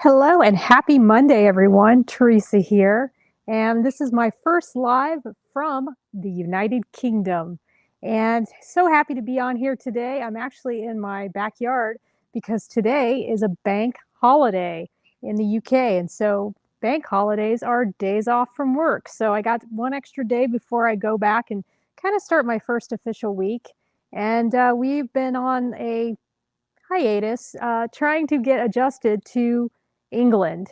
Hello and happy Monday, everyone. Teresa here. And this is my first live from the United Kingdom. And so happy to be on here today. I'm actually in my backyard because today is a bank holiday in the UK. And so bank holidays are days off from work. So I got one extra day before I go back and kind of start my first official week. And we've been on a hiatus, trying to get adjusted to England.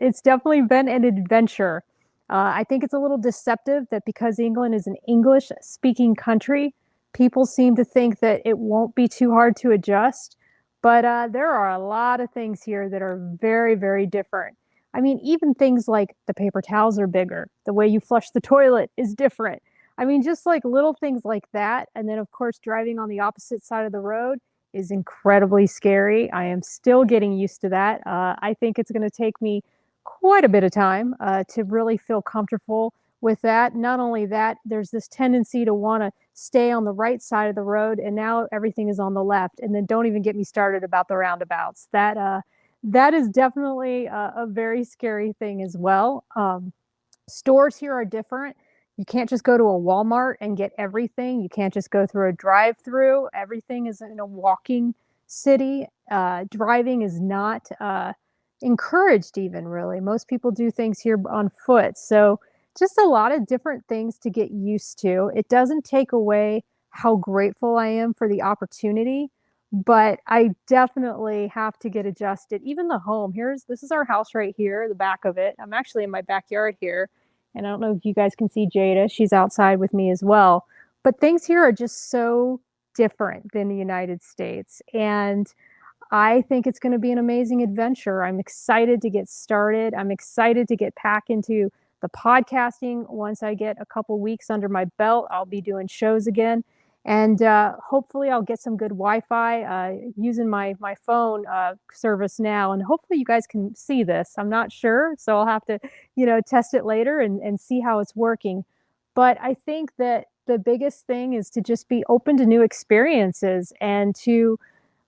It's definitely been an adventure. I think it's a little deceptive that because England is an English speaking country, people seem to think that it won't be too hard to adjust. But there are a lot of things here that are very, very different. I mean, even things like the paper towels are bigger, the way you flush the toilet is different. I mean, just like little things like that. And then, of course, driving on the opposite side of the road is incredibly scary. I am still getting used to that. I think it's going to take me quite a bit of time to really feel comfortable with that. Not only that, there's this tendency to want to stay on the right side of the road, and now everything is on the left. And then don't even get me started about the roundabouts. That is definitely a very scary thing as well. Stores here are different. You can't just go to a Walmart and get everything. You can't just go through a drive-through. Everything is in a walking city. Driving is not encouraged even really. Most people do things here on foot. So just a lot of different things to get used to. It doesn't take away how grateful I am for the opportunity, but I definitely have to get adjusted. Even the home, this is our house right here, the back of it. I'm actually in my backyard here, and I don't know if you guys can see Jada. She's outside with me as well. But things here are just so different than the United States. And I think it's going to be an amazing adventure. I'm excited to get started. I'm excited to get back into the podcasting. Once I get a couple weeks under my belt, I'll be doing shows again. And hopefully, I'll get some good Wi-Fi using my phone service now. And hopefully, you guys can see this. I'm not sure, so I'll have to, test it later and see how it's working. But I think that the biggest thing is to just be open to new experiences and to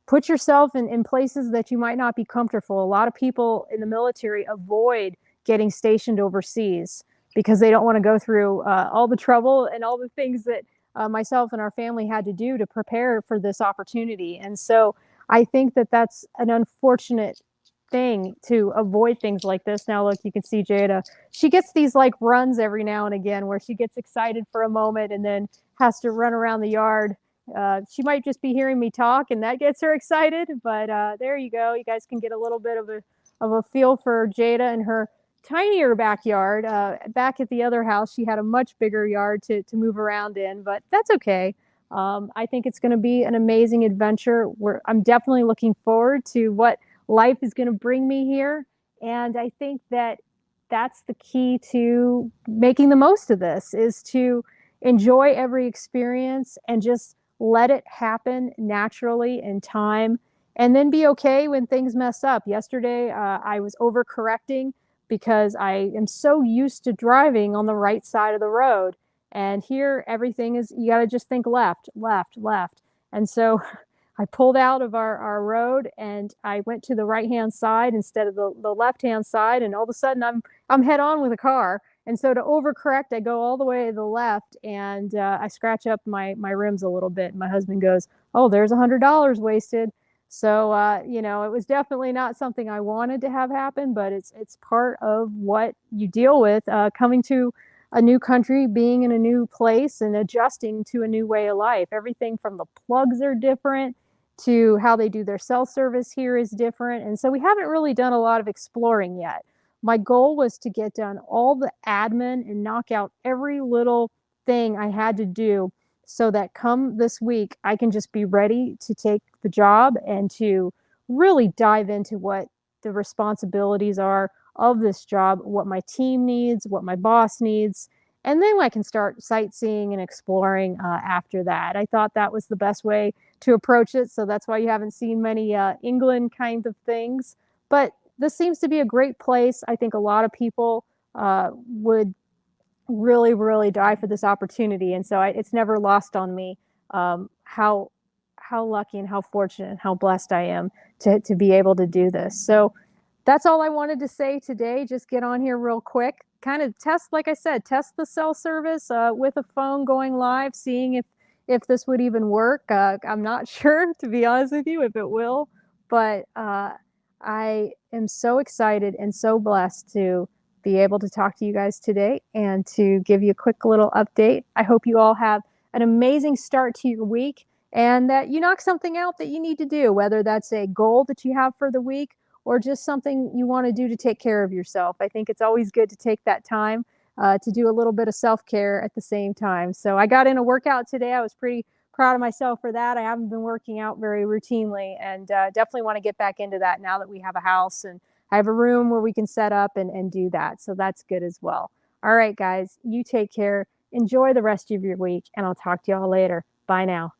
put yourself in places that you might not be comfortable. A lot of people in the military avoid getting stationed overseas because they don't want to go through all the trouble and all the things that myself and our family had to do to prepare for this opportunity. And so I think that that's an unfortunate thing to avoid things like this. Now, look, you can see Jada. She gets these like runs every now and again where she gets excited for a moment and then has to run around the yard. She might just be hearing me talk and that gets her excited, but there you go. You guys can get a little bit of a feel for Jada and her tinier backyard. Back at the other house, she had a much bigger yard to move around in, but that's okay. I think it's going to be an amazing adventure. I'm definitely looking forward to what life is going to bring me here. And I think that that's the key to making the most of this is to enjoy every experience and just let it happen naturally in time and then be okay when things mess up. Yesterday, I was overcorrecting because I am so used to driving on the right side of the road. And here, everything is, you got to just think left, left, left. And so I pulled out of our road and I went to the right hand side instead of the left hand side. And all of a sudden, I'm head on with a car. And so to overcorrect, I go all the way to the left and I scratch up my rims a little bit. And my husband goes, "Oh, there's $100 wasted." So it was definitely not something I wanted to have happen, but it's part of what you deal with coming to a new country, being in a new place, and adjusting to a new way of life. Everything from the plugs are different to how they do their cell service here is different, and so we haven't really done a lot of exploring yet. My goal was to get done all the admin and knock out every little thing I had to do so that come this week, I can just be ready to take the job and to really dive into what the responsibilities are of this job, what my team needs, what my boss needs, and then I can start sightseeing and exploring after that. I thought that was the best way to approach it, so that's why you haven't seen many England kind of things. But this seems to be a great place. I think a lot of people would really, really die for this opportunity, and so it's never lost on me how lucky and how fortunate and how blessed I am to be able to do this. So that's all I wanted to say today. Just get on here real quick, kind of test, like I said, test the cell service with a phone going live, seeing if this would even work. I'm not sure, to be honest with you, if it will, but I am so excited and so blessed to be able to talk to you guys today and to give you a quick little update. I hope you all have an amazing start to your week and that you knock something out that you need to do, whether that's a goal that you have for the week or just something you want to do to take care of yourself. I think it's always good to take that time to do a little bit of self-care at the same time. So I got in a workout today. I was pretty proud of myself for that. I haven't been working out very routinely and definitely want to get back into that now that we have a house and I have a room where we can set up and do that. So that's good as well. All right, guys, you take care. Enjoy the rest of your week, and I'll talk to y'all later. Bye now.